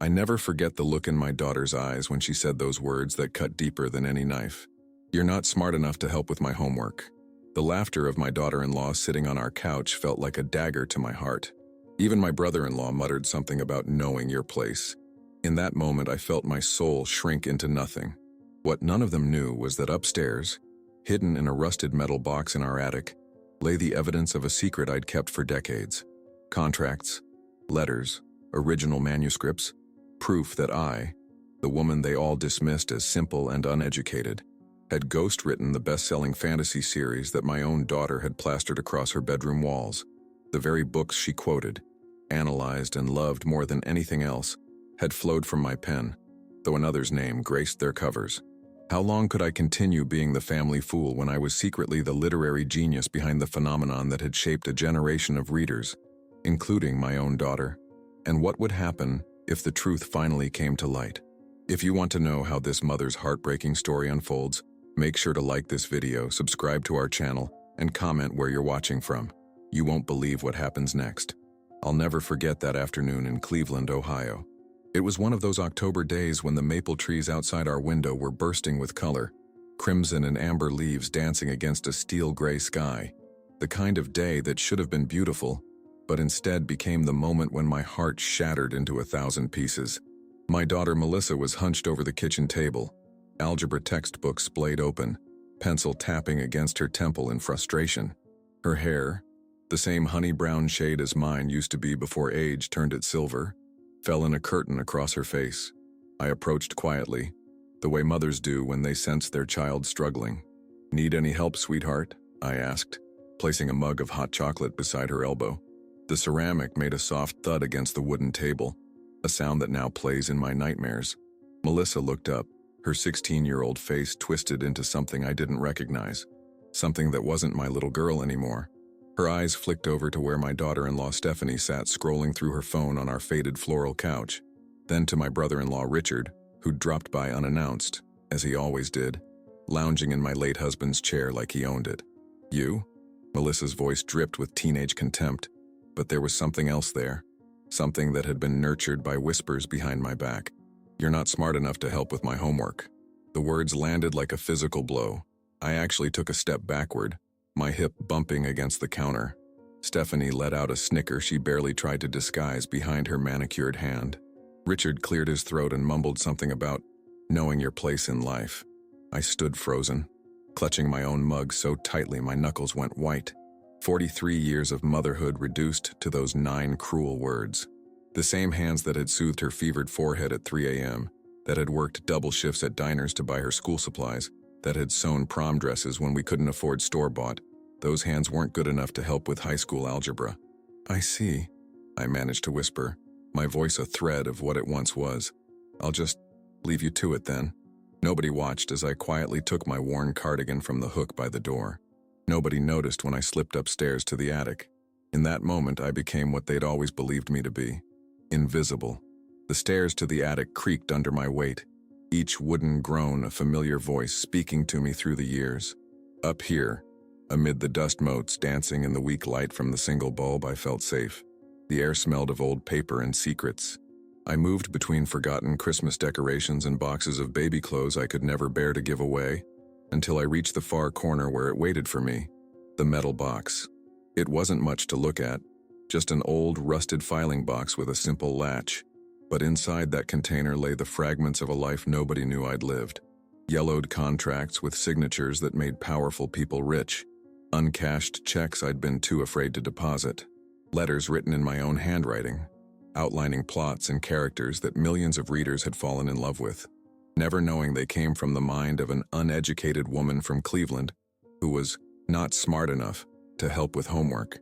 I never forget the look in my daughter's eyes when she said those words that cut deeper than any knife. "You're not smart enough to help with my homework." The laughter of my daughter-in-law sitting on our couch felt like a dagger to my heart. Even my brother-in-law muttered something about knowing your place. In that moment, I felt my soul shrink into nothing. What none of them knew was that upstairs, hidden in a rusted metal box in our attic, lay the evidence of a secret I'd kept for decades. Contracts, letters, original manuscripts, proof that I, the woman they all dismissed as simple and uneducated, had ghostwritten the best-selling fantasy series that my own daughter had plastered across her bedroom walls. The very books she quoted, analyzed and loved more than anything else, had flowed from my pen, though another's name graced their covers. How long could I continue being the family fool when I was secretly the literary genius behind the phenomenon that had shaped a generation of readers, including my own daughter? And what would happen if the truth finally came to light? If you want to know how this mother's heartbreaking story unfolds, make sure to like this video, subscribe to our channel, and comment where you're watching from. You won't believe what happens next. I'll never forget that afternoon in Cleveland, Ohio. It was one of those October days when the maple trees outside our window were bursting with color, crimson and amber leaves dancing against a steel-gray sky. The kind of day that should have been beautiful, but instead became the moment when my heart shattered into 1,000 pieces. My daughter Melissa was hunched over the kitchen table, algebra textbook splayed open, pencil tapping against her temple in frustration. Her hair, the same honey-brown shade as mine used to be before age turned it silver, fell in a curtain across her face. I approached quietly, the way mothers do when they sense their child struggling. "Need any help, sweetheart?" I asked, placing a mug of hot chocolate beside her elbow. The ceramic made a soft thud against the wooden table, a sound that now plays in my nightmares. Melissa looked up, her 16-year-old face twisted into something I didn't recognize, something that wasn't my little girl anymore. Her eyes flicked over to where my daughter-in-law Stephanie sat scrolling through her phone on our faded floral couch, then to my brother-in-law Richard, who'd dropped by unannounced, as he always did, lounging in my late husband's chair like he owned it. "You?" Melissa's voice dripped with teenage contempt, but there was something else there, something that had been nurtured by whispers behind my back. "You're not smart enough to help with my homework." The words landed like a physical blow. I actually took a step backward, my hip bumping against the counter. Stephanie let out a snicker she barely tried to disguise behind her manicured hand. Richard cleared his throat and mumbled something about knowing your place in life. I stood frozen, clutching my own mug so tightly my knuckles went white. 43 years of motherhood reduced to those 9 cruel words. The same hands that had soothed her fevered forehead at 3 a.m., that had worked double shifts at diners to buy her school supplies, that had sewn prom dresses when we couldn't afford store-bought, those hands weren't good enough to help with high school algebra. "I see," I managed to whisper, my voice a thread of what it once was. "I'll just leave you to it then." Nobody watched as I quietly took my worn cardigan from the hook by the door. Nobody noticed when I slipped upstairs to the attic. In that moment, I became what they'd always believed me to be: invisible. The stairs to the attic creaked under my weight, each wooden groan a familiar voice speaking to me through the years. Up here, amid the dust motes dancing in the weak light from the single bulb, I felt safe. The air smelled of old paper and secrets. I moved between forgotten Christmas decorations and boxes of baby clothes I could never bear to give away, until I reached the far corner where it waited for me, the metal box. It wasn't much to look at, just an old, rusted filing box with a simple latch. But inside that container lay the fragments of a life nobody knew I'd lived. Yellowed contracts with signatures that made powerful people rich. Uncashed checks I'd been too afraid to deposit. Letters written in my own handwriting, outlining plots and characters that millions of readers had fallen in love with, never knowing they came from the mind of an uneducated woman from Cleveland who was not smart enough to help with homework.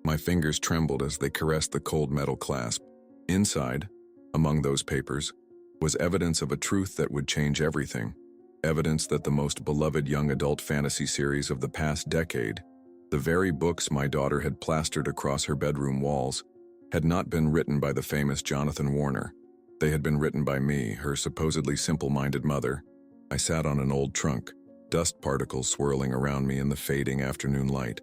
My fingers trembled as they caressed the cold metal clasp. Inside, among those papers, was evidence of a truth that would change everything. Evidence that the most beloved young adult fantasy series of the past decade, the very books my daughter had plastered across her bedroom walls, had not been written by the famous Jonathan Warner. They had been written by me, her supposedly simple-minded mother. I sat on an old trunk, dust particles swirling around me in the fading afternoon light,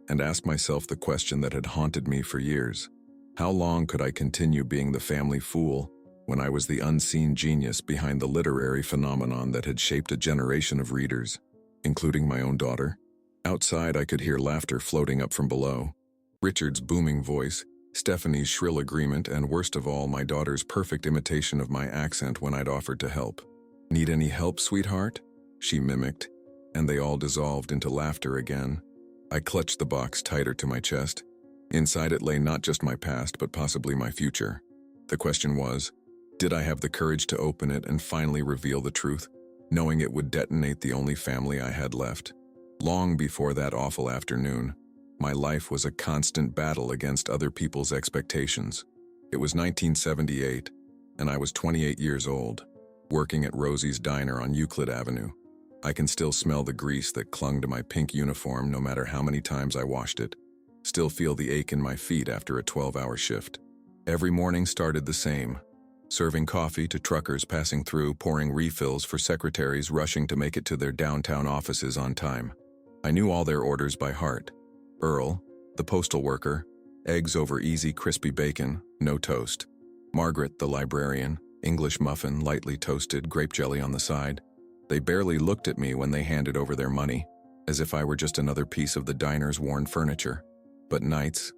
and asked myself the question that had haunted me for years. How long could I continue being the family fool when I was the unseen genius behind the literary phenomenon that had shaped a generation of readers, including my own daughter. Outside, I could hear laughter floating up from below. Richard's booming voice, Stephanie's shrill agreement, and worst of all, my daughter's perfect imitation of my accent when I'd offered to help. "Need any help, sweetheart?" she mimicked, and they all dissolved into laughter again. I clutched the box tighter to my chest. Inside it lay not just my past, but possibly my future. The question was, did I have the courage to open it and finally reveal the truth, knowing it would detonate the only family I had left? Long before that awful afternoon, my life was a constant battle against other people's expectations. It was 1978, and I was 28 years old, working at Rosie's Diner on Euclid Avenue. I can still smell the grease that clung to my pink uniform no matter how many times I washed it. Still feel the ache in my feet after a 12-hour shift. Every morning started the same, serving coffee to truckers passing through, pouring refills for secretaries rushing to make it to their downtown offices on time. I knew all their orders by heart. Earl, the postal worker, eggs over easy crispy bacon, no toast. Margaret, the librarian, English muffin, lightly toasted, grape jelly on the side. They barely looked at me when they handed over their money, as if I were just another piece of the diner's worn furniture. But nights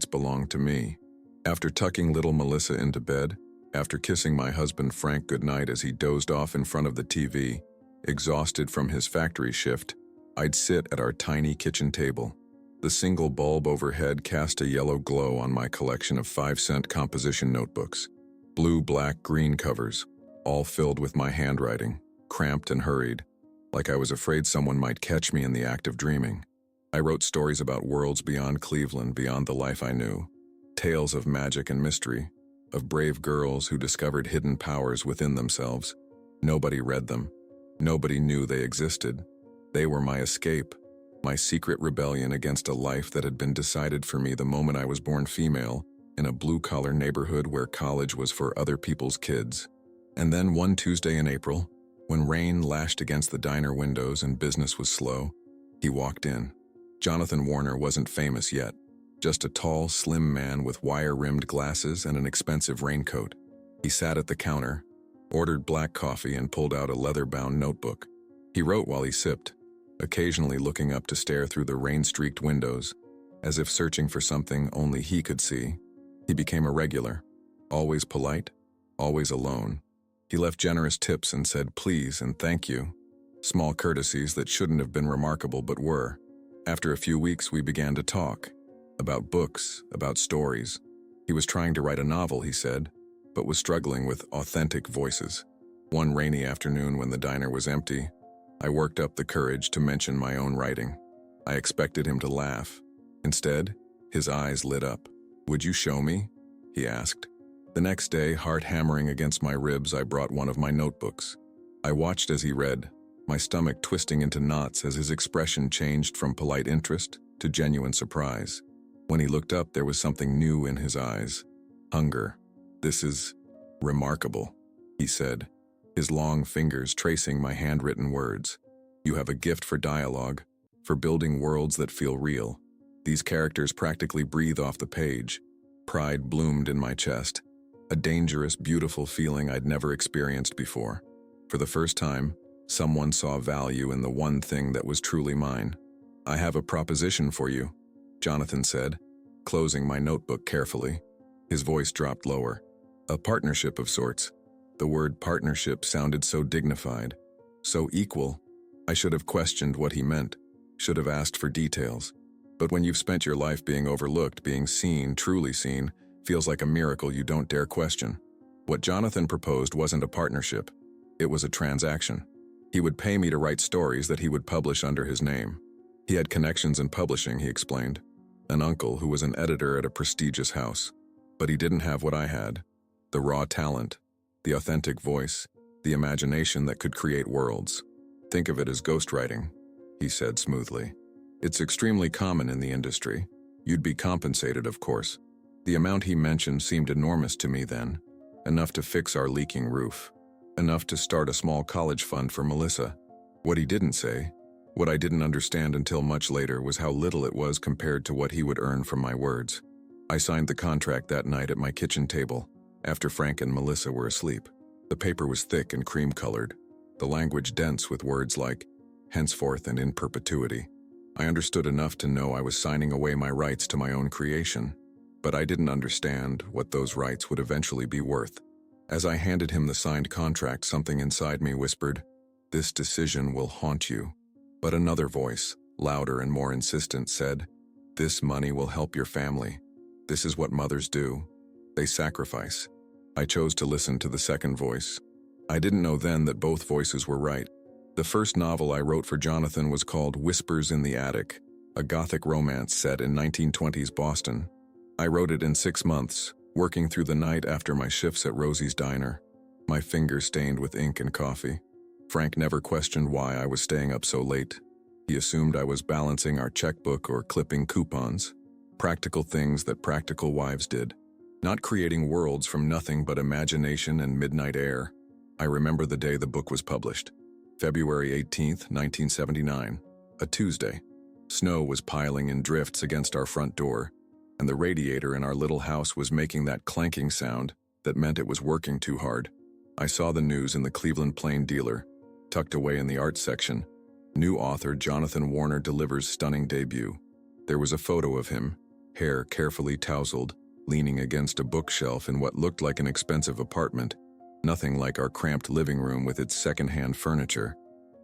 belonged to me. After tucking little Melissa into bed, after kissing my husband Frank goodnight as he dozed off in front of the TV, exhausted from his factory shift, I'd sit at our tiny kitchen table. The single bulb overhead cast a yellow glow on my collection of 5-cent composition notebooks. Blue, black, green covers, all filled with my handwriting, cramped and hurried, like I was afraid someone might catch me in the act of dreaming. I wrote stories about worlds beyond Cleveland, beyond the life I knew. Tales of magic and mystery, of brave girls who discovered hidden powers within themselves. Nobody read them. Nobody knew they existed. They were my escape, my secret rebellion against a life that had been decided for me the moment I was born female, in a blue-collar neighborhood where college was for other people's kids. And then one Tuesday in April, when rain lashed against the diner windows and business was slow, he walked in. Jonathan Warner wasn't famous yet, just a tall, slim man with wire-rimmed glasses and an expensive raincoat. He sat at the counter, ordered black coffee, and pulled out a leather-bound notebook. He wrote while he sipped, occasionally looking up to stare through the rain-streaked windows, as if searching for something only he could see. He became a regular, always polite, always alone. He left generous tips and said please and thank you, small courtesies that shouldn't have been remarkable but were. After a few weeks, we began to talk, about books, about stories. He was trying to write a novel, he said, but was struggling with authentic voices. One rainy afternoon when the diner was empty, I worked up the courage to mention my own writing. I expected him to laugh. Instead, his eyes lit up. "Would you show me?" he asked. The next day, heart hammering against my ribs, I brought one of my notebooks. I watched as he read, my stomach twisting into knots as his expression changed from polite interest to genuine surprise. When he looked up, there was something new in his eyes. Hunger. "This is remarkable," he said, his long fingers tracing my handwritten words. "You have a gift for dialogue, for building worlds that feel real. These characters practically breathe off the page." Pride bloomed in my chest, a dangerous, beautiful feeling I'd never experienced before. For the first time, someone saw value in the one thing that was truly mine. "I have a proposition for you," Jonathan said, closing my notebook carefully. His voice dropped lower. "A partnership of sorts." The word partnership sounded so dignified, so equal. I should have questioned what he meant, should have asked for details. But when you've spent your life being overlooked, being seen, truly seen, feels like a miracle you don't dare question. What Jonathan proposed wasn't a partnership. It was a transaction. He would pay me to write stories that he would publish under his name. He had connections in publishing, he explained. An uncle who was an editor at a prestigious house. But he didn't have what I had. The raw talent, the authentic voice, the imagination that could create worlds. "Think of it as ghostwriting," he said smoothly. "It's extremely common in the industry. You'd be compensated, of course." The amount he mentioned seemed enormous to me then, enough to fix our leaking roof, enough to start a small college fund for Melissa. What he didn't say, what I didn't understand until much later, was how little it was compared to what he would earn from my words. I signed the contract that night at my kitchen table. after Frank and Melissa were asleep. The paper was thick and cream-colored, the language dense with words like henceforth and in perpetuity. I understood enough to know I was signing away my rights to my own creation, but I didn't understand what those rights would eventually be worth. As I handed him the signed contract, something inside me whispered, "This decision will haunt you." But another voice, louder and more insistent, said, "This money will help your family. This is what mothers do. They sacrifice." I chose to listen to the second voice. I didn't know then that both voices were right. The first novel I wrote for Jonathan was called Whispers in the Attic, a gothic romance set in 1920s Boston. I wrote it in 6 months, working through the night after my shifts at Rosie's Diner, my fingers stained with ink and coffee. Frank never questioned why I was staying up so late. He assumed I was balancing our checkbook or clipping coupons, practical things that practical wives did, not creating worlds from nothing but imagination and midnight air. I remember the day the book was published, February 18th, 1979, a Tuesday. Snow was piling in drifts against our front door, and the radiator in our little house was making that clanking sound that meant it was working too hard. I saw the news in the Cleveland Plain Dealer, tucked away in the art section. New author Jonathan Warner delivers stunning debut. There was a photo of him, hair carefully tousled, leaning against a bookshelf in what looked like an expensive apartment, nothing like our cramped living room with its second-hand furniture.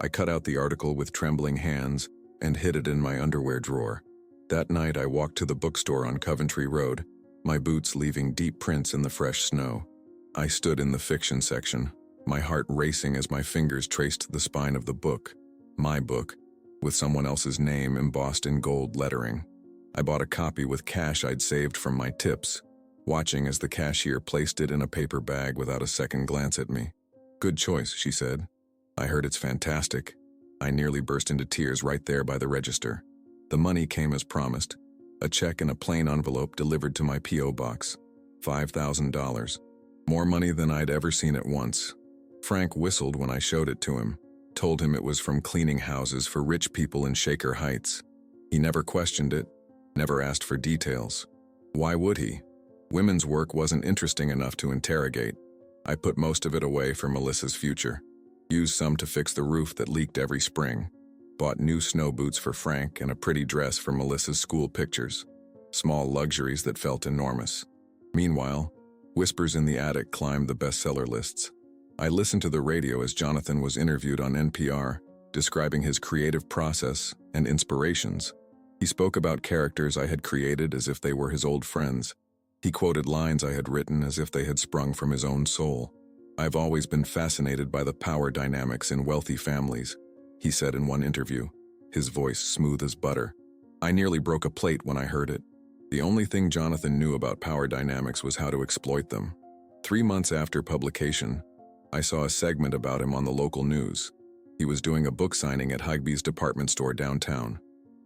I cut out the article with trembling hands and hid it in my underwear drawer. That night I walked to the bookstore on Coventry Road, my boots leaving deep prints in the fresh snow. I stood in the fiction section, my heart racing as my fingers traced the spine of the book, my book, with someone else's name embossed in gold lettering. I bought a copy with cash I'd saved from my tips, watching as the cashier placed it in a paper bag without a second glance at me. "Good choice," she said. "I heard it's fantastic." I nearly burst into tears right there by the register. The money came as promised, a check in a plain envelope delivered to my P.O. box. $5,000. More money than I'd ever seen at once. Frank whistled when I showed it to him, told him it was from cleaning houses for rich people in Shaker Heights. He never questioned it, never asked for details. Why would he? Women's work wasn't interesting enough to interrogate. I put most of it away for Melissa's future. Used some to fix the roof that leaked every spring. Bought new snow boots for Frank and a pretty dress for Melissa's school pictures. Small luxuries that felt enormous. Meanwhile, Whispers in the Attic climbed the bestseller lists. I listened to the radio as Jonathan was interviewed on NPR, describing his creative process and inspirations. He spoke about characters I had created as if they were his old friends. He quoted lines I had written as if they had sprung from his own soul. "I've always been fascinated by the power dynamics in wealthy families," he said in one interview, his voice smooth as butter. I nearly broke a plate when I heard it. The only thing Jonathan knew about power dynamics was how to exploit them. 3 months after publication, I saw a segment about him on the local news. He was doing a book signing at Hugby's department store downtown.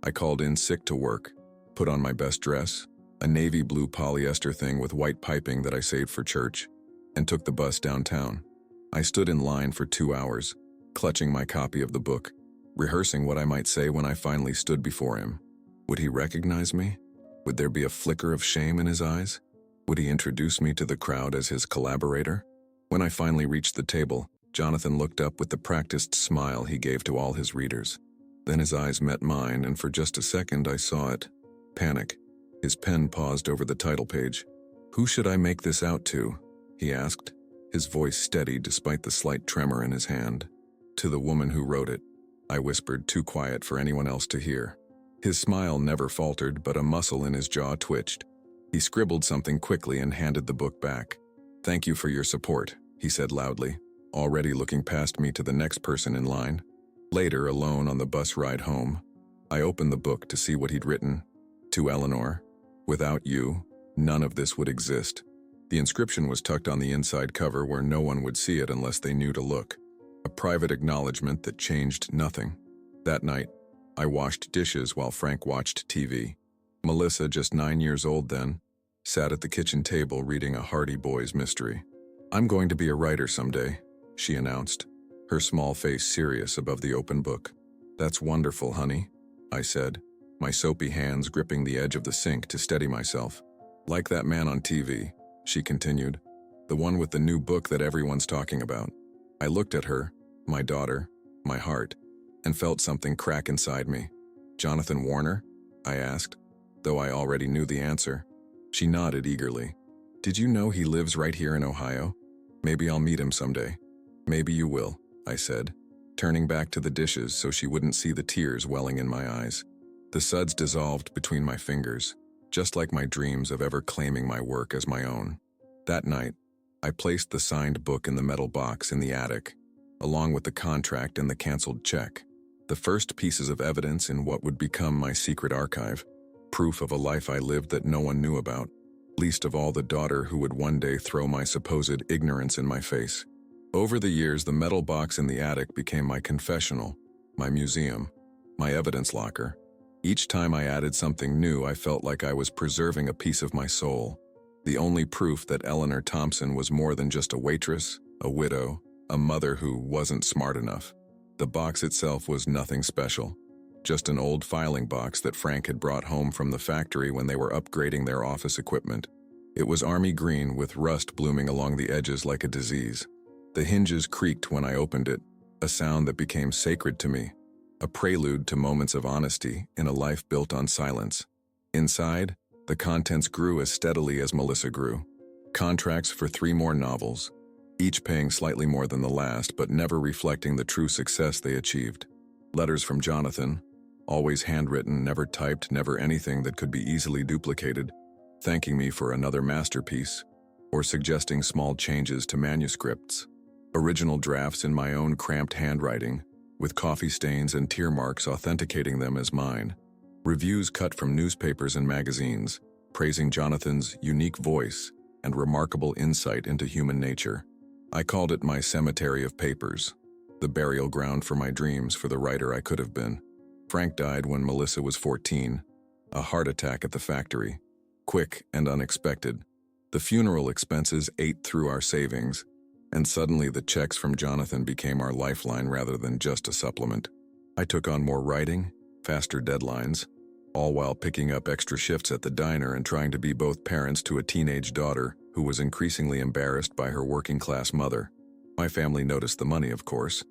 I called in sick to work, put on my best dress, a navy blue polyester thing with white piping that I saved for church, and took the bus downtown. I stood in line for 2 hours, clutching my copy of the book, rehearsing what I might say when I finally stood before him. Would he recognize me? Would there be a flicker of shame in his eyes? Would he introduce me to the crowd as his collaborator? When I finally reached the table, Jonathan looked up with the practiced smile he gave to all his readers. Then his eyes met mine, and for just a second I saw it. Panic. His pen paused over the title page. "Who should I make this out to?" he asked, his voice steady despite the slight tremor in his hand. "To the woman who wrote it," I whispered, too quiet for anyone else to hear. His smile never faltered, but a muscle in his jaw twitched. He scribbled something quickly and handed the book back. "Thank you for your support," he said loudly, already looking past me to the next person in line. Later, alone on the bus ride home, I opened the book to see what he'd written. "To Eleanor, without you, none of this would exist." The inscription was tucked on the inside cover where no one would see it unless they knew to look. A private acknowledgement that changed nothing. That night, I washed dishes while Frank watched TV. Melissa, just 9 years old then, sat at the kitchen table reading a Hardy Boys mystery. "I'm going to be a writer someday," she announced, her small face serious above the open book. "That's wonderful, honey," I said, my soapy hands gripping the edge of the sink to steady myself. "Like that man on TV," she continued. The one with the new book that everyone's talking about. I looked at her, my daughter, my heart, and felt something crack inside me. "Jonathan Warner?" I asked, though I already knew the answer. She nodded eagerly. "Did you know he lives right here in Ohio? Maybe I'll meet him someday." "Maybe you will," I said, turning back to the dishes so she wouldn't see the tears welling in my eyes. The suds dissolved between my fingers, just like my dreams of ever claiming my work as my own. That night, I placed the signed book in the metal box in the attic, along with the contract and the canceled check. The first pieces of evidence in what would become my secret archive, proof of a life I lived that no one knew about, least of all the daughter who would one day throw my supposed ignorance in my face. Over the years, the metal box in the attic became my confessional, my museum, my evidence locker. Each time I added something new, I felt like I was preserving a piece of my soul. The only proof that Eleanor Thompson was more than just a waitress, a widow, a mother who wasn't smart enough. The box itself was nothing special, just an old filing box that Frank had brought home from the factory when they were upgrading their office equipment. It was army green with rust blooming along the edges like a disease. The hinges creaked when I opened it, a sound that became sacred to me, a prelude to moments of honesty in a life built on silence. Inside, the contents grew as steadily as Melissa grew. Contracts for 3 more novels, each paying slightly more than the last, but never reflecting the true success they achieved. Letters from Jonathan, always handwritten, never typed, never anything that could be easily duplicated, thanking me for another masterpiece, or suggesting small changes to manuscripts. Original drafts in my own cramped handwriting, with coffee stains and tear marks authenticating them as mine. Reviews cut from newspapers and magazines, praising Jonathan's unique voice and remarkable insight into human nature. I called it my cemetery of papers, the burial ground for my dreams for the writer I could have been. Frank died when Melissa was 14, a heart attack at the factory. Quick and unexpected. The funeral expenses ate through our savings, and suddenly the checks from Jonathan became our lifeline rather than just a supplement. I took on more writing, faster deadlines, all while picking up extra shifts at the diner and trying to be both parents to a teenage daughter who was increasingly embarrassed by her working-class mother. My family noticed the money, of course.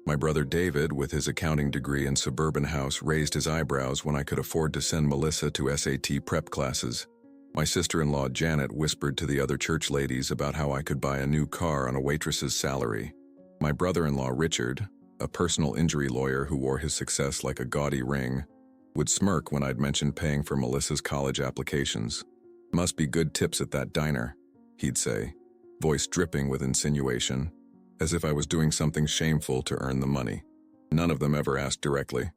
My brother David, with his accounting degree and suburban house, raised his eyebrows when I could afford to send Melissa to SAT prep classes. My sister-in-law Janet whispered to the other church ladies about how I could buy a new car on a waitress's salary. My brother-in-law Richard, a personal injury lawyer who wore his success like a gaudy ring, would smirk when I'd mentioned paying for Melissa's college applications. "Must be good tips at that diner," he'd say, voice dripping with insinuation, as if I was doing something shameful to earn the money. None of them ever asked directly.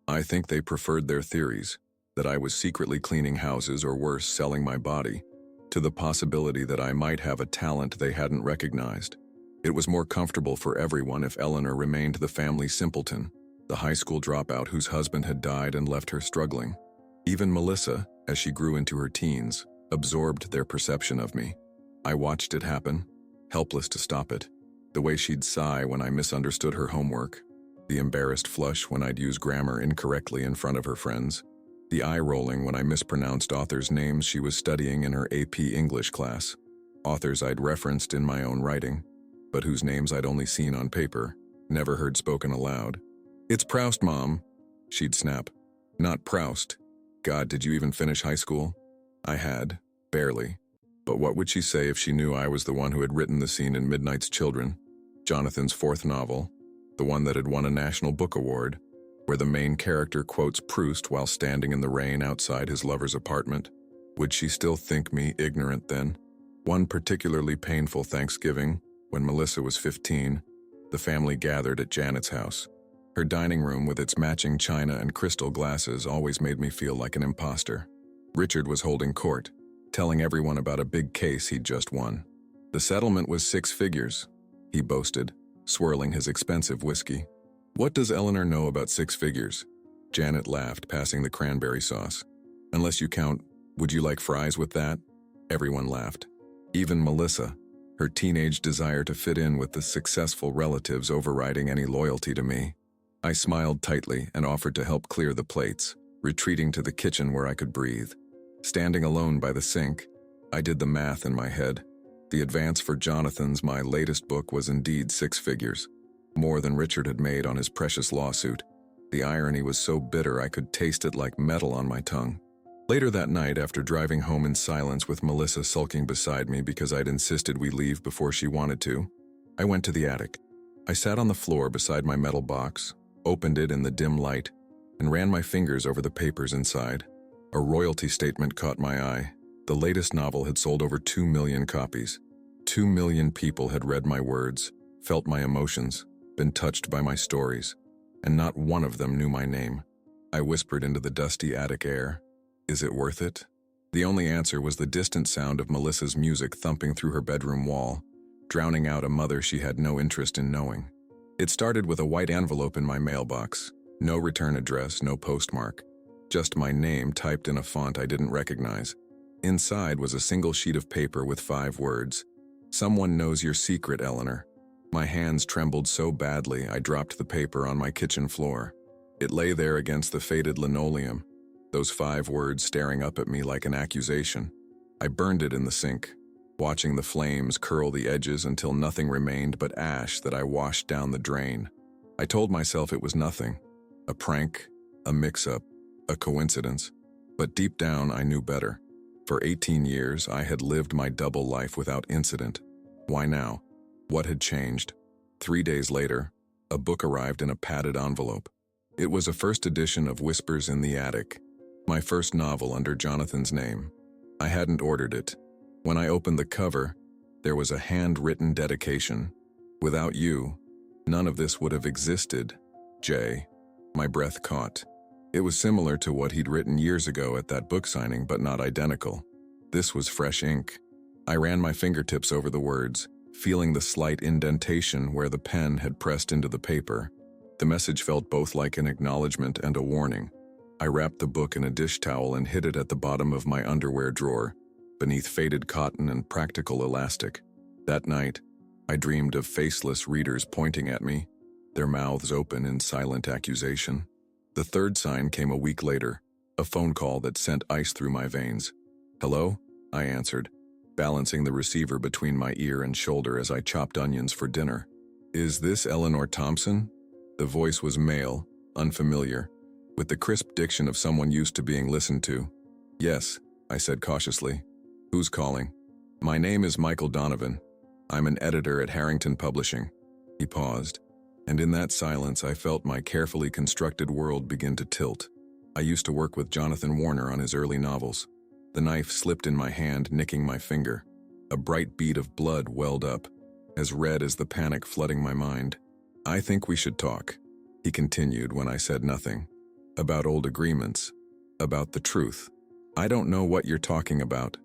I think they preferred their theories, that I was secretly cleaning houses or worse, selling my body, to the possibility that I might have a talent they hadn't recognized. It was more comfortable for everyone if Eleanor remained the family simpleton, the high school dropout whose husband had died and left her struggling. Even Melissa, as she grew into her teens, absorbed their perception of me. I watched it happen, helpless to stop it. The way she'd sigh when I misunderstood her homework, the embarrassed flush when I'd use grammar incorrectly in front of her friends, the eye-rolling when I mispronounced authors' names she was studying in her AP English class, authors I'd referenced in my own writing, but whose names I'd only seen on paper, never heard spoken aloud. "It's Proust, Mom," she'd snap. "Not Proust. God, did you even finish high school?" I had, barely. But what would she say if she knew I was the one who had written the scene in Midnight's Children, Jonathan's 4th novel, the one that had won a National Book Award, where the main character quotes Proust while standing in the rain outside his lover's apartment? Would she still think me ignorant then? One particularly painful Thanksgiving, when Melissa was 15, the family gathered at Janet's house. Her dining room with its matching china and crystal glasses always made me feel like an imposter. Richard was holding court, telling everyone about a big case he'd just won. The settlement was 6 figures, he boasted, swirling his expensive whiskey. "What does Eleanor know about 6 figures?" Janet laughed, passing the cranberry sauce. "Unless you count, would you like fries with that?" Everyone laughed. Even Melissa, her teenage desire to fit in with the successful relatives overriding any loyalty to me. I smiled tightly and offered to help clear the plates, retreating to the kitchen where I could breathe. Standing alone by the sink, I did the math in my head. The advance for Jonathan's, my latest book, was indeed 6 figures, more than Richard had made on his precious lawsuit. The irony was so bitter I could taste it like metal on my tongue. Later that night, after driving home in silence with Melissa sulking beside me because I'd insisted we leave before she wanted to, I went to the attic. I sat on the floor beside my metal box, opened it in the dim light, and ran my fingers over the papers inside. A royalty statement caught my eye. The latest novel had sold over 2 million copies. 2 million people had read my words, felt my emotions, been touched by my stories, and not one of them knew my name. I whispered into the dusty attic air, "Is it worth it?" The only answer was the distant sound of Melissa's music thumping through her bedroom wall, drowning out a mother she had no interest in knowing. It started with a white envelope in my mailbox. No return address, no postmark. Just my name typed in a font I didn't recognize. Inside was a single sheet of paper with 5 words. "Someone knows your secret, Eleanor." My hands trembled so badly I dropped the paper on my kitchen floor. It lay there against the faded linoleum, those 5 words staring up at me like an accusation. I burned it in the sink, watching the flames curl the edges until nothing remained but ash that I washed down the drain. I told myself it was nothing. A prank, a mix-up, a coincidence. But deep down I knew better. For 18 years, I had lived my double life without incident. Why now? What had changed? 3 days later, a book arrived in a padded envelope. It was a first edition of Whispers in the Attic, my first novel under Jonathan's name. I hadn't ordered it. When I opened the cover, there was a handwritten dedication. "Without you, none of this would have existed, Jay." My breath caught. It was similar to what he'd written years ago at that book signing, but not identical. This was fresh ink. I ran my fingertips over the words, feeling the slight indentation where the pen had pressed into the paper. The message felt both like an acknowledgement and a warning. I wrapped the book in a dish towel and hid it at the bottom of my underwear drawer, beneath faded cotton and practical elastic. That night, I dreamed of faceless readers pointing at me, their mouths open in silent accusation. The third sign came a week later, a phone call that sent ice through my veins. "Hello?" I answered, balancing the receiver between my ear and shoulder as I chopped onions for dinner. "Is this Eleanor Thompson?" The voice was male, unfamiliar, with the crisp diction of someone used to being listened to. "Yes," I said cautiously. "Who's calling?" "My name is Michael Donovan. I'm an editor at Harrington Publishing." He paused, and in that silence I felt my carefully constructed world begin to tilt. I used to work with Jonathan Warner on his early novels. The knife slipped in my hand, nicking my finger. A bright bead of blood welled up, as red as the panic flooding my mind. "I think we should talk," he continued when I said nothing. "About old agreements. About the truth." "I don't know what you're talking about,"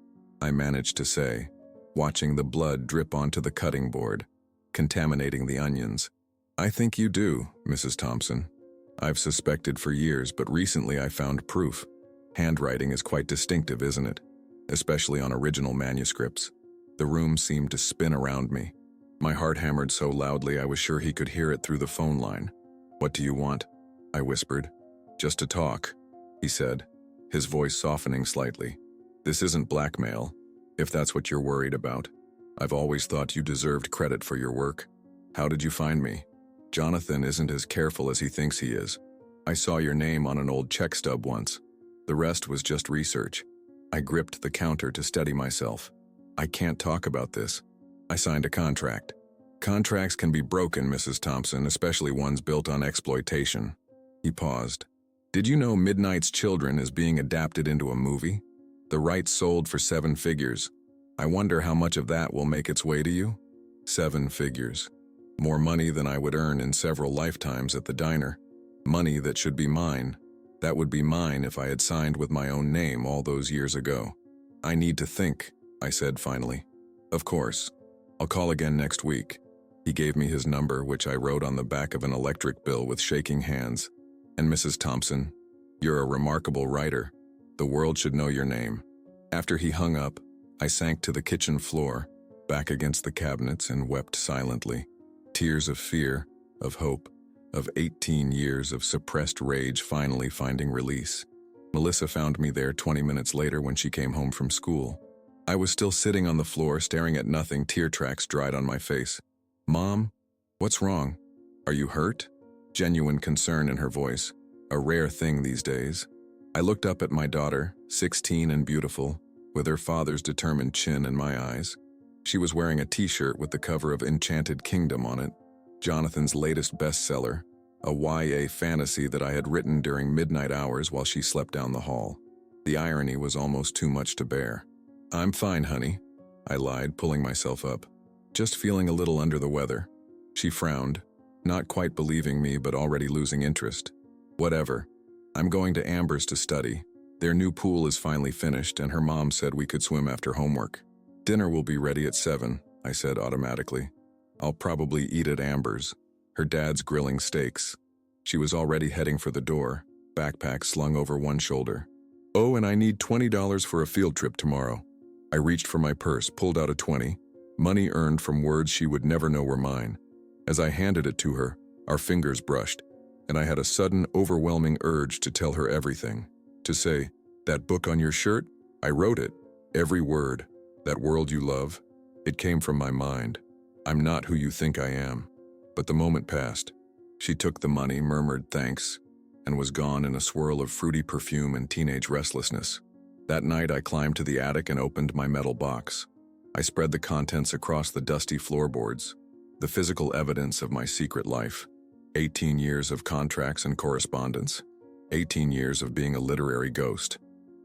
I managed to say, watching the blood drip onto the cutting board, contaminating the onions. "I think you do, Mrs. Thompson. I've suspected for years, but recently I found proof. Handwriting is quite distinctive, isn't it? Especially on original manuscripts." The room seemed to spin around me. My heart hammered so loudly I was sure he could hear it through the phone line. "What do you want?" I whispered. "Just to talk," he said, his voice softening slightly. "This isn't blackmail, if that's what you're worried about. I've always thought you deserved credit for your work. How did you find me? Jonathan isn't as careful as he thinks he is. I saw your name on an old check stub once. The rest was just research." I gripped the counter to steady myself. "I can't talk about this. I signed a contract." "Contracts can be broken, Mrs. Thompson, especially ones built on exploitation." He paused. "Did you know Midnight's Children is being adapted into a movie? The rights sold for 7 figures. I wonder how much of that will make its way to you?" 7 figures. More money than I would earn in several lifetimes at the diner. Money that should be mine. That would be mine if I had signed with my own name all those years ago. "I need to think," I said finally. "Of course. I'll call again next week." He gave me his number, which I wrote on the back of an electric bill with shaking hands. "And Mrs. Thompson, you're a remarkable writer. The world should know your name." After he hung up, I sank to the kitchen floor, back against the cabinets, and wept silently. Tears of fear, of hope, of 18 years of suppressed rage finally finding release. Melissa found me there 20 minutes later when she came home from school. I was still sitting on the floor staring at nothing, tear tracks dried on my face. Mom, what's wrong? Are you hurt? Genuine concern in her voice, a rare thing these days. I looked up at my daughter, 16 and beautiful, with her father's determined chin in my eyes. She was wearing a t-shirt with the cover of Enchanted Kingdom on it, Jonathan's latest bestseller, a YA fantasy that I had written during midnight hours while she slept down the hall. The irony was almost too much to bear. I'm fine, honey, I lied, pulling myself up. Just feeling a little under the weather. She frowned, not quite believing me but already losing interest. Whatever. I'm going to Amber's to study. Their new pool is finally finished and her mom said we could swim after homework. Dinner will be ready at 7, I said automatically. I'll probably eat at Amber's. Her dad's grilling steaks. She was already heading for the door, backpack slung over one shoulder. Oh, and I need $20 for a field trip tomorrow. I reached for my purse, pulled out a 20, money earned from words she would never know were mine. As I handed it to her, our fingers brushed, and I had a sudden, overwhelming urge to tell her everything. To say, that book on your shirt? I wrote it. Every word. That world you love. It came from my mind. I'm not who you think I am. But the moment passed. She took the money, murmured thanks, and was gone in a swirl of fruity perfume and teenage restlessness. That night I climbed to the attic and opened my metal box. I spread the contents across the dusty floorboards, the physical evidence of my secret life. 18 years of contracts and correspondence. 18 years of being a literary ghost.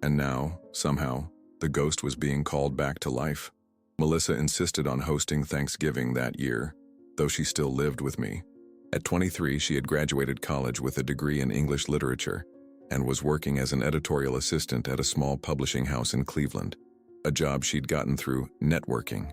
And now, somehow, the ghost was being called back to life. Melissa insisted on hosting Thanksgiving that year, though she still lived with me. At 23, she had graduated college with a degree in English literature and was working as an editorial assistant at a small publishing house in Cleveland, a job she'd gotten through networking,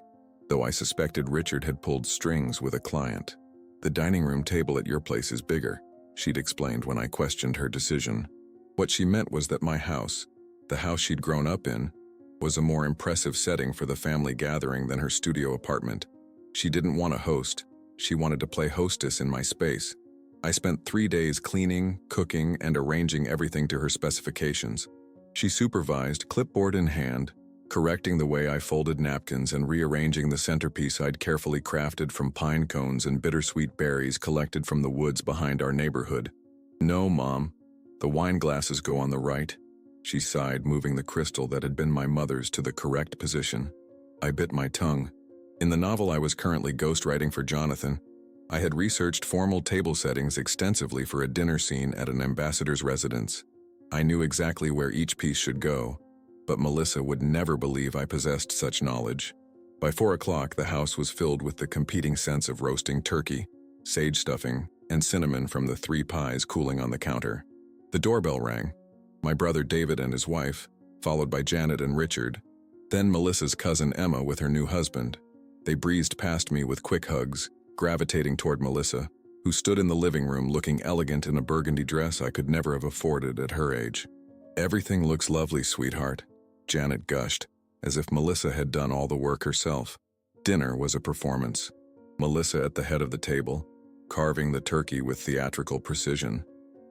though I suspected Richard had pulled strings with a client. The dining room table at your place is bigger, she'd explained when I questioned her decision. What she meant was that my house, the house she'd grown up in, was a more impressive setting for the family gathering than her studio apartment. She didn't want to host. She wanted to play hostess in my space. I spent 3 days cleaning, cooking, and arranging everything to her specifications. She supervised, clipboard in hand, correcting the way I folded napkins and rearranging the centerpiece I'd carefully crafted from pine cones and bittersweet berries collected from the woods behind our neighborhood. No, Mom. The wine glasses go on the right. She sighed, moving the crystal that had been my mother's to the correct position. I bit my tongue. In the novel I was currently ghostwriting for Jonathan, I had researched formal table settings extensively for a dinner scene at an ambassador's residence. I knew exactly where each piece should go, but Melissa would never believe I possessed such knowledge. By 4 o'clock, the house was filled with the competing scents of roasting turkey, sage stuffing, and cinnamon from the 3 pies cooling on the counter. The doorbell rang. My brother David and his wife, followed by Janet and Richard, then Melissa's cousin Emma with her new husband. They breezed past me with quick hugs, gravitating toward Melissa, who stood in the living room looking elegant in a burgundy dress I could never have afforded at her age. Everything looks lovely, sweetheart, Janet gushed, as if Melissa had done all the work herself. Dinner was a performance. Melissa at the head of the table, carving the turkey with theatrical precision.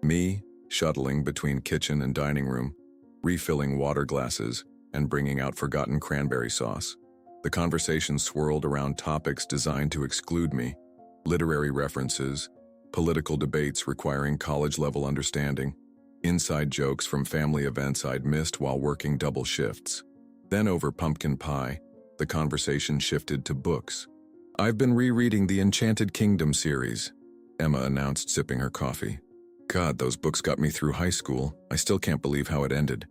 Me, shuttling between kitchen and dining room, refilling water glasses, and bringing out forgotten cranberry sauce. The conversation swirled around topics designed to exclude me, literary references, political debates requiring college-level understanding, inside jokes from family events I'd missed while working double shifts. Then over pumpkin pie, the conversation shifted to books. I've been rereading the Enchanted Kingdom series, Emma announced, sipping her coffee. God, those books got me through high school. I still can't believe how it ended.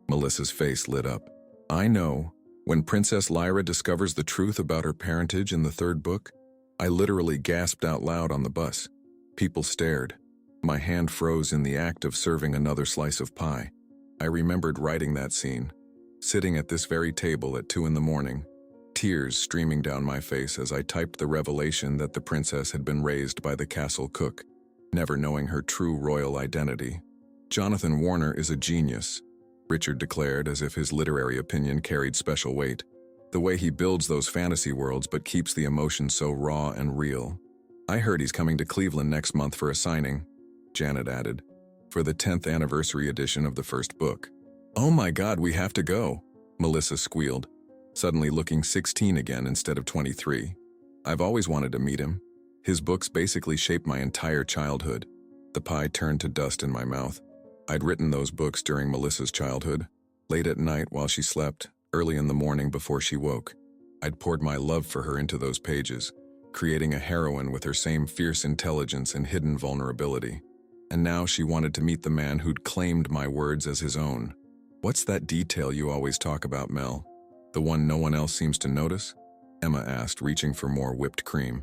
Melissa's face lit up. I know. When Princess Lyra discovers the truth about her parentage in the 3rd book, I literally gasped out loud on the bus. People stared. My hand froze in the act of serving another slice of pie. I remembered writing that scene, sitting at this very table at 2 in the morning, tears streaming down my face as I typed the revelation that the princess had been raised by the castle cook, never knowing her true royal identity. Jonathan Warner is a genius, Richard declared as if his literary opinion carried special weight. The way he builds those fantasy worlds but keeps the emotion so raw and real. I heard he's coming to Cleveland next month for a signing, Janet added, for the 10th anniversary edition of the 1st book. Oh my God, we have to go, Melissa squealed. suddenly looking 16 again instead of 23. I've always wanted to meet him. His books basically shaped my entire childhood. The pie turned to dust in my mouth. I'd written those books during Melissa's childhood, late at night while she slept, early in the morning before she woke. I'd poured my love for her into those pages, creating a heroine with her same fierce intelligence and hidden vulnerability. And now she wanted to meet the man who'd claimed my words as his own. "What's that detail you always talk about, Mel? The one no one else seems to notice?" Emma asked, reaching for more whipped cream.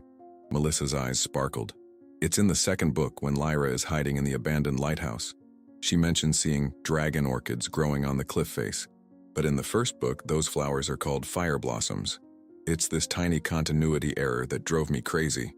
Melissa's eyes sparkled. "It's in the second book when Lyra is hiding in the abandoned lighthouse. She mentioned seeing dragon orchids growing on the cliff face. But in the first book, those flowers are called fire blossoms. It's this tiny continuity error that drove me crazy.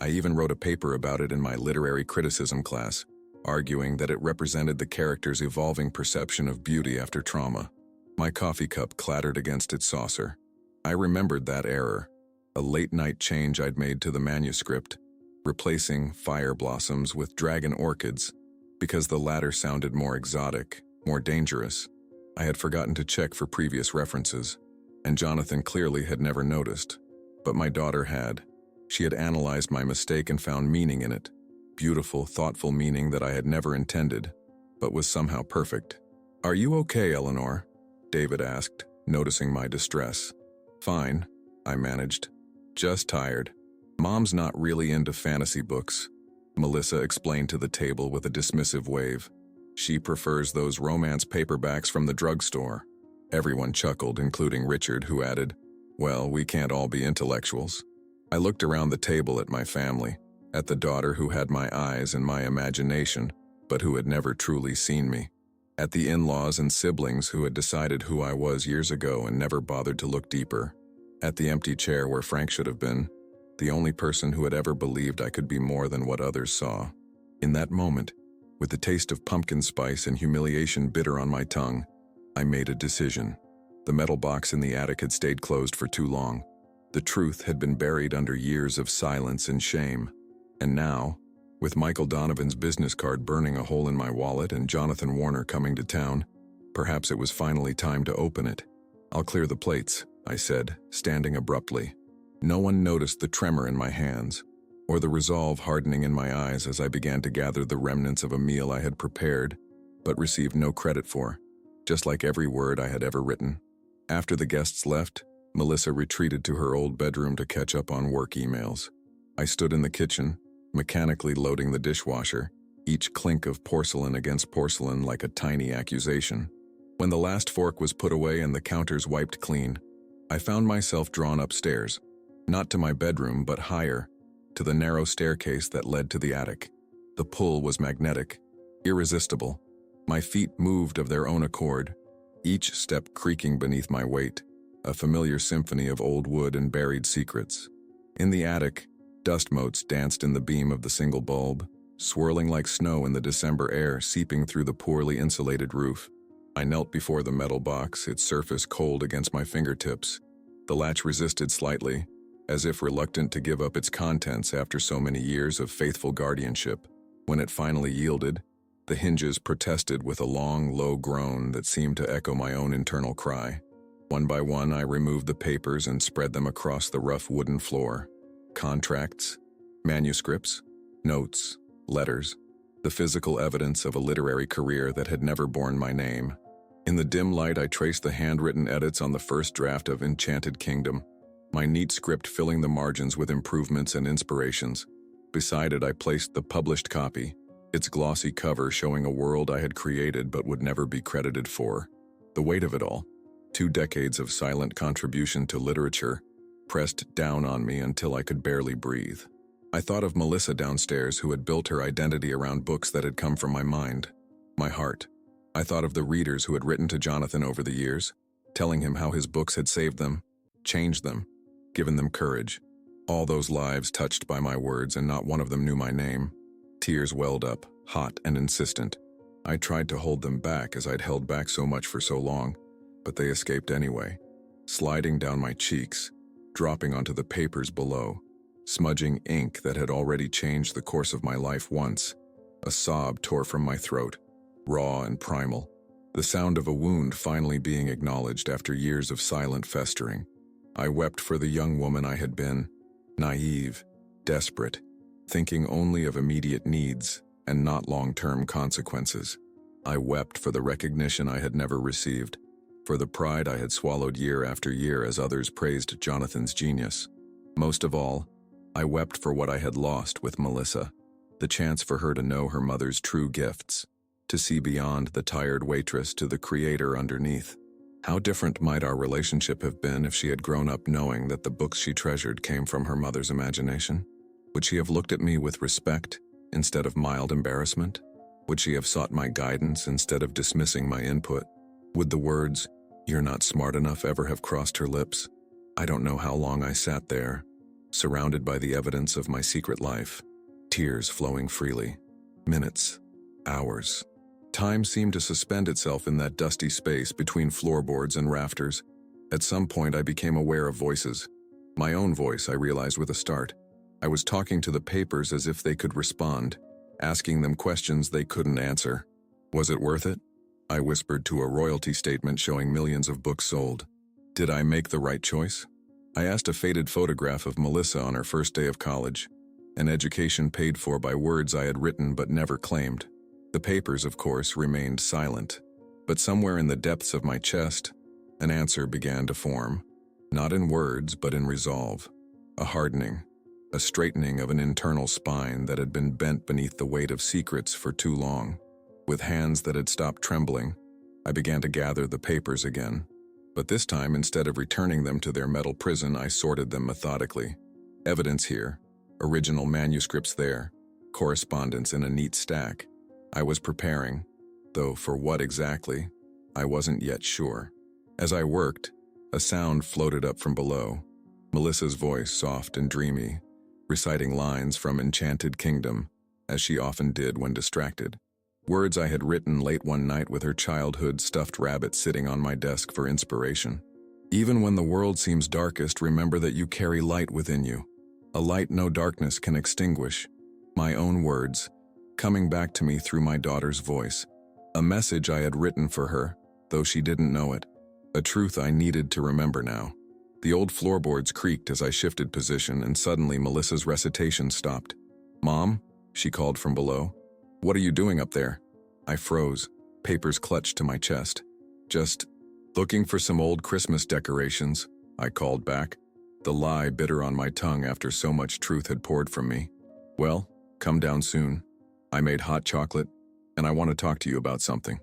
I even wrote a paper about it in my literary criticism class, arguing that it represented the character's evolving perception of beauty after trauma." My coffee cup clattered against its saucer. I remembered that error, a late-night change I'd made to the manuscript, replacing fire blossoms with dragon orchids, because the latter sounded more exotic, more dangerous. I had forgotten to check for previous references, and Jonathan clearly had never noticed. But my daughter had. She had analyzed my mistake and found meaning in it. Beautiful, thoughtful meaning that I had never intended, but was somehow perfect. "Are you okay, Eleanor?" David asked, noticing my distress. "Fine," I managed. "Just tired. Mom's not really into fantasy books," Melissa explained to the table with a dismissive wave. "She prefers those romance paperbacks from the drugstore." Everyone chuckled, including Richard, who added, "Well, we can't all be intellectuals." I looked around the table at my family, at the daughter who had my eyes and my imagination, but who had never truly seen me, at the in-laws and siblings who had decided who I was years ago and never bothered to look deeper, at the empty chair where Frank should have been, the only person who had ever believed I could be more than what others saw. In that moment, with the taste of pumpkin spice and humiliation bitter on my tongue, I made a decision. The metal box in the attic had stayed closed for too long. The truth had been buried under years of silence and shame. And now, with Michael Donovan's business card burning a hole in my wallet and Jonathan Warner coming to town, perhaps it was finally time to open it. "I'll clear the plates," I said, standing abruptly. No one noticed the tremor in my hands, or the resolve hardening in my eyes as I began to gather the remnants of a meal I had prepared, but received no credit for, just like every word I had ever written. After the guests left, Melissa retreated to her old bedroom to catch up on work emails. I stood in the kitchen, mechanically loading the dishwasher, each clink of porcelain against porcelain like a tiny accusation. When the last fork was put away and the counters wiped clean, I found myself drawn upstairs, not to my bedroom but higher, to the narrow staircase that led to the attic. The pull was magnetic, irresistible. My feet moved of their own accord, each step creaking beneath my weight, a familiar symphony of old wood and buried secrets. In the attic, dust motes danced in the beam of the single bulb, swirling like snow in the December air seeping through the poorly insulated roof. I knelt before the metal box, its surface cold against my fingertips. The latch resisted slightly, as if reluctant to give up its contents after so many years of faithful guardianship. When it finally yielded, the hinges protested with a long, low groan that seemed to echo my own internal cry. One by one, I removed the papers and spread them across the rough wooden floor. Contracts, manuscripts, notes, letters, the physical evidence of a literary career that had never borne my name. In the dim light, I traced the handwritten edits on the first draft of Enchanted Kingdom, my neat script filling the margins with improvements and inspirations. Beside it, I placed the published copy, its glossy cover showing a world I had created but would never be credited for. The weight of it all, 2 decades of silent contribution to literature, pressed down on me until I could barely breathe. I thought of Melissa downstairs, who had built her identity around books that had come from my mind, my heart. I thought of the readers who had written to Jonathan over the years, telling him how his books had saved them, changed them, given them courage. All those lives touched by my words, and not one of them knew my name. Tears welled up, hot and insistent. I tried to hold them back as I'd held back so much for so long, but they escaped anyway, sliding down my cheeks, dropping onto the papers below, smudging ink that had already changed the course of my life once. A sob tore from my throat, raw and primal. the sound of a wound finally being acknowledged after years of silent festering. I wept for the young woman I had been, naive, desperate, thinking only of immediate needs and not long-term consequences. I wept for the recognition I had never received, for the pride I had swallowed year after year as others praised Jonathan's genius. Most of all, I wept for what I had lost with Melissa, the chance for her to know her mother's true gifts, to see beyond the tired waitress to the creator underneath. How different might our relationship have been if she had grown up knowing that the books she treasured came from her mother's imagination? Would she have looked at me with respect instead of mild embarrassment? Would she have sought my guidance instead of dismissing my input? Would the words, "You're not smart enough," ever have crossed her lips? I don't know how long I sat there, surrounded by the evidence of my secret life, tears flowing freely. Minutes, hours. Time seemed to suspend itself in that dusty space between floorboards and rafters. At some point I became aware of voices. My own voice, I realized with a start. I was talking to the papers as if they could respond, asking them questions they couldn't answer. Was it worth it? I whispered to a royalty statement showing millions of books sold. Did I make the right choice? I asked a faded photograph of Melissa on her first day of college, an education paid for by words I had written but never claimed. The papers, of course, remained silent, but somewhere in the depths of my chest, an answer began to form, not in words but in resolve, a hardening, a straightening of an internal spine that had been bent beneath the weight of secrets for too long. With hands that had stopped trembling, I began to gather the papers again. But this time, instead of returning them to their metal prison, I sorted them methodically. Evidence here, original manuscripts there, correspondence in a neat stack. I was preparing, though for what exactly, I wasn't yet sure. As I worked, a sound floated up from below, Melissa's voice soft and dreamy, reciting lines from Enchanted Kingdom, as she often did when distracted. Words I had written late one night with her childhood stuffed rabbit sitting on my desk for inspiration. Even when the world seems darkest, remember that you carry light within you, a light no darkness can extinguish. My own words, coming back to me through my daughter's voice. A message I had written for her, though she didn't know it. A truth I needed to remember now. The old floorboards creaked as I shifted position, and suddenly Melissa's recitation stopped. "Mom?" she called from below. "What are you doing up there?" I froze, papers clutched to my chest. "Just looking for some old Christmas decorations," I called back, the lie bitter on my tongue after so much truth had poured from me. "Well, come down soon. I made hot chocolate, and I want to talk to you about something."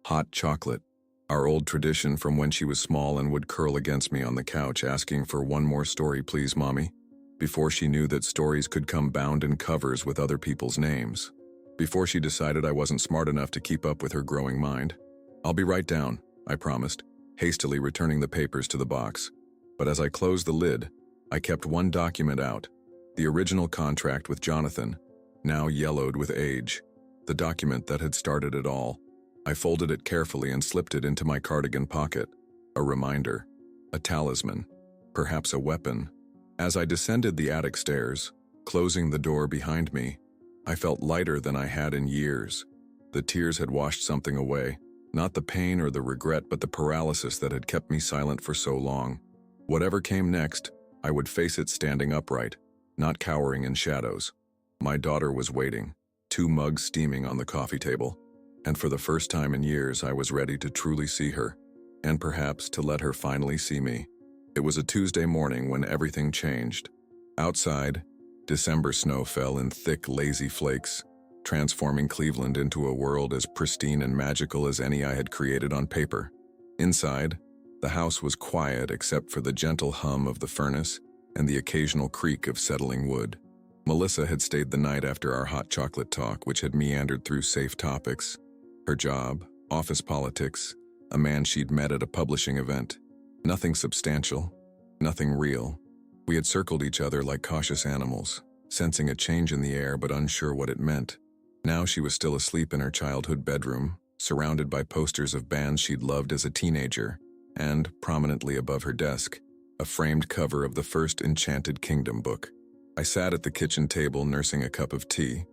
Hot chocolate, our old tradition from when she was small and would curl against me on the couch asking for "One more story, please, Mommy," before she knew that stories could come bound in covers with other people's names. Before she decided I wasn't smart enough to keep up with her growing mind. "I'll be right down," I promised, hastily returning the papers to the box. But as I closed the lid, I kept one document out, the original contract with Jonathan, now yellowed with age, the document that had started it all. I folded it carefully and slipped it into my cardigan pocket, a reminder, a talisman, perhaps a weapon. As I descended the attic stairs, closing the door behind me, I felt lighter than I had in years. The tears had washed something away, not the pain or the regret, but the paralysis that had kept me silent for so long. Whatever came next, I would face it standing upright, not cowering in shadows. My daughter was waiting, 2 mugs steaming on the coffee table, and for the first time in years I was ready to truly see her, and perhaps to let her finally see me. It was a Tuesday morning when everything changed. Outside, December snow fell in thick, lazy flakes, transforming Cleveland into a world as pristine and magical as any I had created on paper. Inside, the house was quiet except for the gentle hum of the furnace and the occasional creak of settling wood. Melissa had stayed the night after our hot chocolate talk, which had meandered through safe topics. Her job, office politics, a man she'd met at a publishing event. Nothing substantial, nothing real. We had circled each other like cautious animals, sensing a change in the air but unsure what it meant. Now she was still asleep in her childhood bedroom, surrounded by posters of bands she'd loved as a teenager, and, prominently above her desk, a framed cover of the first Enchanted Kingdom book. I sat at the kitchen table nursing a cup of tea,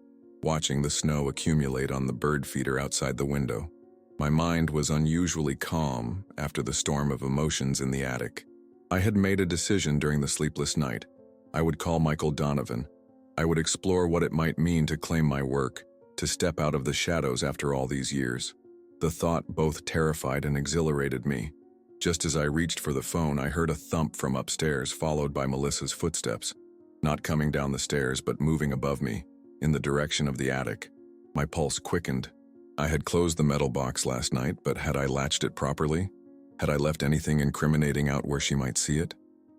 watching the snow accumulate on the bird feeder outside the window. My mind was unusually calm after the storm of emotions in the attic. I had made a decision during the sleepless night. I would call Michael Donovan. I would explore what it might mean to claim my work, to step out of the shadows after all these years. The thought both terrified and exhilarated me. Just as I reached for the phone, I heard a thump from upstairs, followed by Melissa's footsteps, not coming down the stairs but moving above me, in the direction of the attic. My pulse quickened. I had closed the metal box last night, but had I latched it properly? Had I left anything incriminating out where she might see it?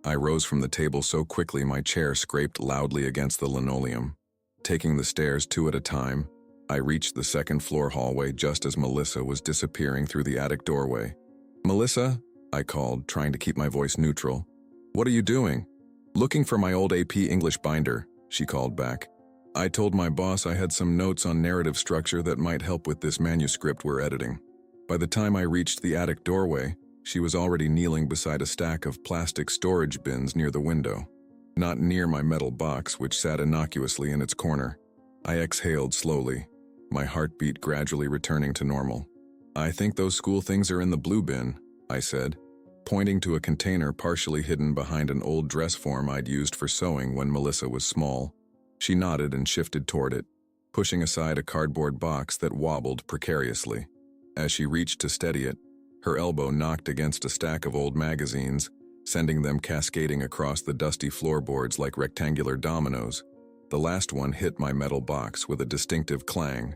I rose from the table so quickly my chair scraped loudly against the linoleum. Taking the stairs 2 at a time, I reached the second-floor hallway just as Melissa was disappearing through the attic doorway. "Melissa?" I called, trying to keep my voice neutral. "What are you doing?" "Looking for my old AP English binder," she called back. "I told my boss I had some notes on narrative structure that might help with this manuscript we're editing." By the time I reached the attic doorway, she was already kneeling beside a stack of plastic storage bins near the window, not near my metal box, which sat innocuously in its corner. I exhaled slowly, my heartbeat gradually returning to normal. "I think those school things are in the blue bin," I said, pointing to a container partially hidden behind an old dress form I'd used for sewing when Melissa was small. She nodded and shifted toward it, pushing aside a cardboard box that wobbled precariously. As she reached to steady it, her elbow knocked against a stack of old magazines, sending them cascading across the dusty floorboards like rectangular dominoes. The last one hit my metal box with a distinctive clang.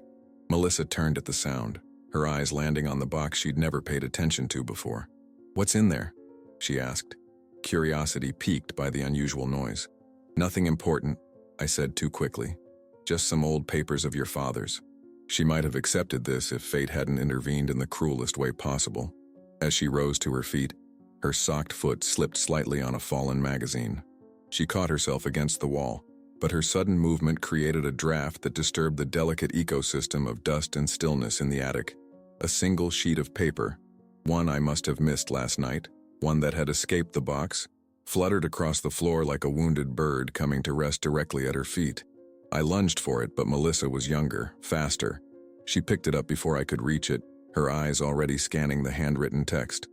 Melissa turned at the sound, her eyes landing on the box she'd never paid attention to before. "What's in there?" she asked, curiosity piqued by the unusual noise. "Nothing important," I said too quickly. "Just some old papers of your father's." She might have accepted this if fate hadn't intervened in the cruelest way possible. As she rose to her feet, her socked foot slipped slightly on a fallen magazine. She caught herself against the wall, but her sudden movement created a draft that disturbed the delicate ecosystem of dust and stillness in the attic. A single sheet of paper, one I must have missed last night, one that had escaped the box, fluttered across the floor like a wounded bird coming to rest directly at her feet. I lunged for it, but Melissa was younger, faster. She picked it up before I could reach it, her eyes already scanning the handwritten text.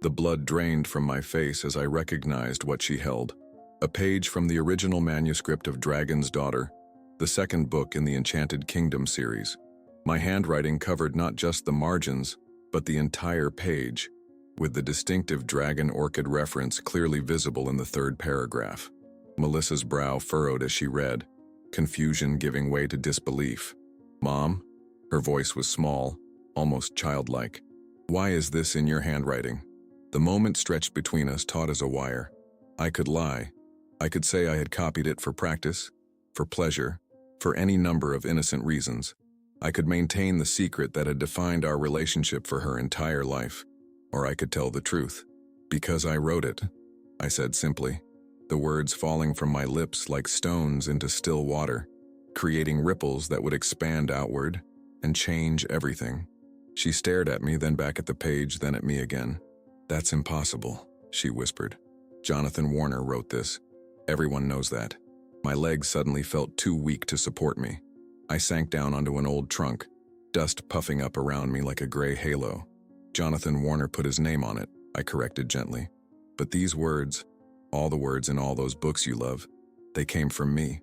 The blood drained from my face as I recognized what she held. A page from the original manuscript of Dragon's Daughter, the second book in the Enchanted Kingdom series. My handwriting covered not just the margins, but the entire page, with the distinctive dragon orchid reference clearly visible in the 3rd paragraph. Melissa's brow furrowed as she read, confusion giving way to disbelief. "Mom?" Her voice was small, almost childlike. "Why is this in your handwriting?" The moment stretched between us taut as a wire. I could lie. I could say I had copied it for practice, for pleasure, for any number of innocent reasons. I could maintain the secret that had defined our relationship for her entire life. Or I could tell the truth. "Because I wrote it," I said simply, the words falling from my lips like stones into still water, creating ripples that would expand outward and change everything. She stared at me, then back at the page, then at me again. "That's impossible," she whispered. "Jonathan Warner wrote this. Everyone knows that." My legs suddenly felt too weak to support me. I sank down onto an old trunk, dust puffing up around me like a gray halo. "Jonathan Warner put his name on it," I corrected gently. "But these words, all the words in all those books you love, they came from me."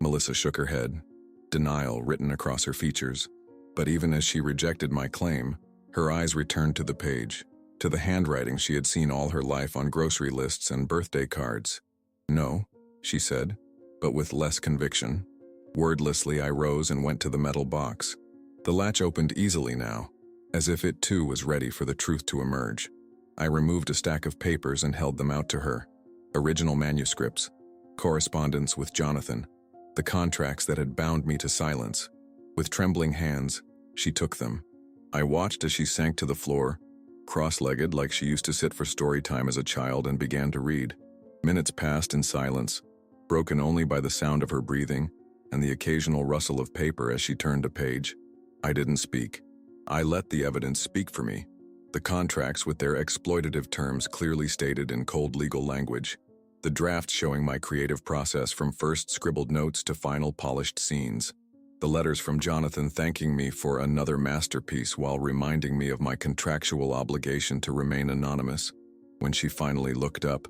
Melissa shook her head, denial written across her features. But even as she rejected my claim, her eyes returned to the page, to the handwriting she had seen all her life on grocery lists and birthday cards. "No," she said, but with less conviction. Wordlessly, I rose and went to the metal box. The latch opened easily now, as if it too was ready for the truth to emerge. I removed a stack of papers and held them out to her. Original manuscripts, correspondence with Jonathan, the contracts that had bound me to silence. With trembling hands, she took them. I watched as she sank to the floor, cross-legged like she used to sit for story time as a child, and began to read. Minutes passed in silence, broken only by the sound of her breathing and the occasional rustle of paper as she turned a page. I didn't speak. I let the evidence speak for me. The contracts with their exploitative terms clearly stated in cold legal language. The draft showing my creative process from first scribbled notes to final polished scenes. The letters from Jonathan thanking me for another masterpiece while reminding me of my contractual obligation to remain anonymous. When she finally looked up,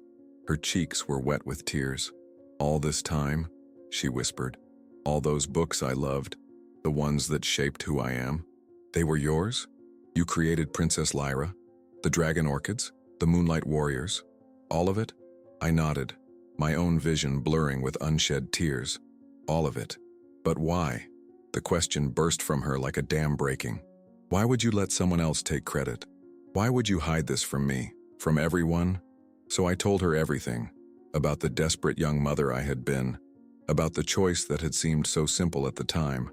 her cheeks were wet with tears. "All this time," she whispered, "all those books I loved, the ones that shaped who I am, they were yours? You created Princess Lyra, the Dragon Orchids, the Moonlight Warriors, all of it?" I nodded, my own vision blurring with unshed tears. "All of it. But why?" The question burst from her like a dam breaking. "Why would you let someone else take credit? Why would you hide this from me, from everyone?" So I told her everything, about the desperate young mother I had been, about the choice that had seemed so simple at the time,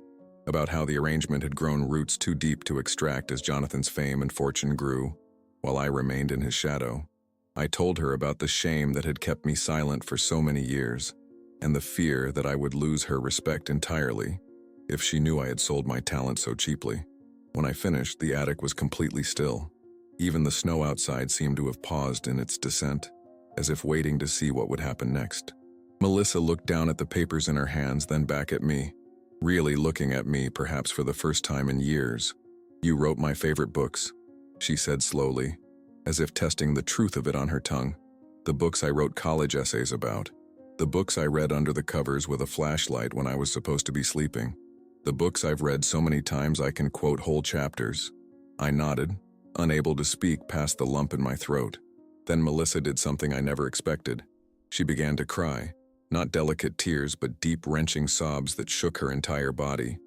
about how the arrangement had grown roots too deep to extract as Jonathan's fame and fortune grew, while I remained in his shadow. I told her about the shame that had kept me silent for so many years, and the fear that I would lose her respect entirely if she knew I had sold my talent so cheaply. When I finished, the attic was completely still. Even the snow outside seemed to have paused in its descent, as if waiting to see what would happen next. Melissa looked down at the papers in her hands, then back at me, really looking at me perhaps for the first time in years. "You wrote my favorite books," she said slowly, as if testing the truth of it on her tongue. "The books I wrote college essays about. The books I read under the covers with a flashlight when I was supposed to be sleeping. The books I've read so many times I can quote whole chapters." I nodded, unable to speak past the lump in my throat. Then Melissa did something I never expected. She began to cry, not delicate tears but deep wrenching sobs that shook her entire body.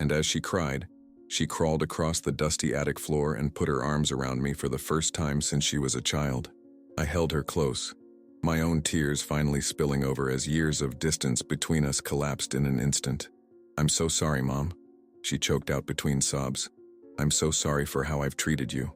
And as she cried, she crawled across the dusty attic floor and put her arms around me for the first time since she was a child. I held her close, my own tears finally spilling over as years of distance between us collapsed in an instant. "I'm so sorry, Mom," she choked out between sobs. "I'm so sorry for how I've treated you.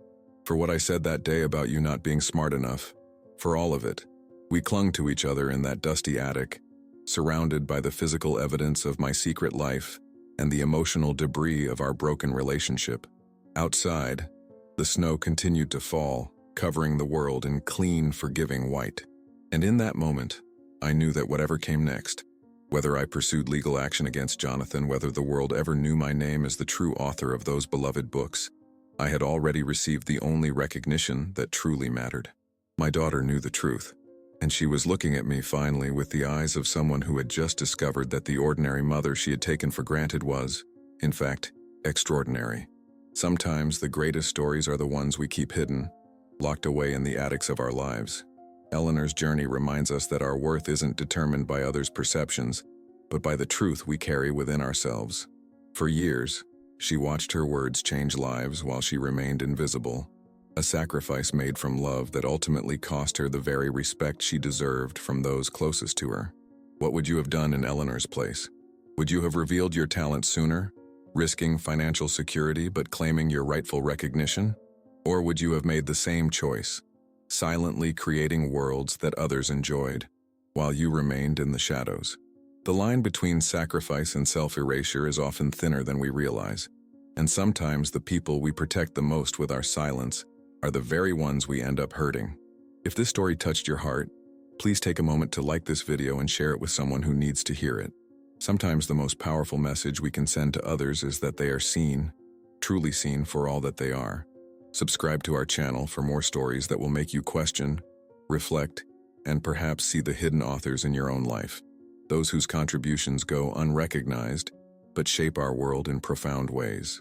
For what I said that day about you not being smart enough. For all of it." We clung to each other in that dusty attic, surrounded by the physical evidence of my secret life and the emotional debris of our broken relationship. Outside, the snow continued to fall, covering the world in clean, forgiving white. And in that moment, I knew that whatever came next, whether I pursued legal action against Jonathan, whether the world ever knew my name as the true author of those beloved books, I had already received the only recognition that truly mattered. My daughter knew the truth, and she was looking at me finally with the eyes of someone who had just discovered that the ordinary mother she had taken for granted was, in fact, extraordinary. Sometimes the greatest stories are the ones we keep hidden, locked away in the attics of our lives. Eleanor's journey reminds us that our worth isn't determined by others' perceptions, but by the truth we carry within ourselves. For years, she watched her words change lives while she remained invisible, a sacrifice made from love that ultimately cost her the very respect she deserved from those closest to her. What would you have done in Eleanor's place? Would you have revealed your talent sooner, risking financial security but claiming your rightful recognition? Or would you have made the same choice, silently creating worlds that others enjoyed, while you remained in the shadows? The line between sacrifice and self-erasure is often thinner than we realize, and sometimes the people we protect the most with our silence are the very ones we end up hurting. If this story touched your heart, please take a moment to like this video and share it with someone who needs to hear it. Sometimes the most powerful message we can send to others is that they are seen, truly seen for all that they are. Subscribe to our channel for more stories that will make you question, reflect, and perhaps see the hidden authors in your own life, those whose contributions go unrecognized but shape our world in profound ways.